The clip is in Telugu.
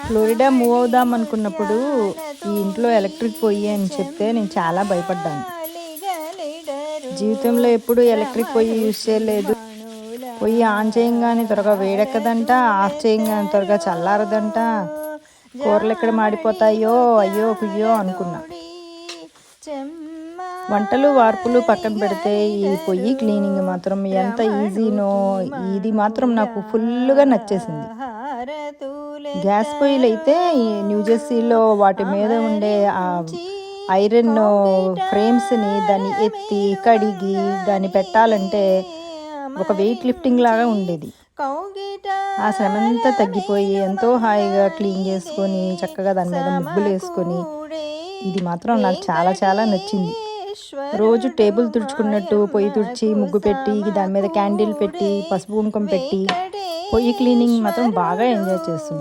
ఫ్లోరిడా మూవ్ అవుదాం అనుకున్నప్పుడు ఈ ఇంట్లో ఎలక్ట్రిక్ పొయ్యి అని చెప్తే నేను చాలా భయపడ్డాను. జీవితంలో ఎప్పుడు ఎలక్ట్రిక్ పొయ్యి యూజ్ చేయలేదు. పొయ్యి ఆన్ చేయంగానే త్వరగా వేడెక్కదంట, ఆఫ్ చేయంగానే త్వరగా చల్లారదంట. కూరలు ఎక్కడ మాడిపోతాయో అయ్యో కుయ్యో అనుకున్నా. వంటలు వార్పులు పక్కన పెడితే ఈ పొయ్యి క్లీనింగ్ మాత్రం ఎంత ఈజీనో, ఇది మాత్రం నాకు ఫుల్గా నచ్చేసింది. గ్యాస్ పొయ్యిలు అయితే న్యూజెర్సీలో వాటి మీద ఉండే ఆ ఐరన్ ఫ్రేమ్స్ని దాన్ని ఎత్తి కడిగి దాన్ని పెట్టాలంటే ఒక వెయిట్ లిఫ్టింగ్ లాగా ఉండేది. ఆ శ్రమంతా తగ్గిపోయి ఎంతో హాయిగా క్లీన్ చేసుకొని చక్కగా దాని మీద ముగ్గులు వేసుకొని, ఇది మాత్రం నాకు చాలా చాలా నచ్చింది. రోజు టేబుల్ తుడుచుకున్నట్టు పొయ్యి తుడిచి ముగ్గు పెట్టి దాని మీద క్యాండిల్ పెట్టి పసుపు కుంకుమ పెట్టి పొయ్యి క్లీనింగ్ మాత్రం బాగా ఎంజాయ్ చేస్తుంది.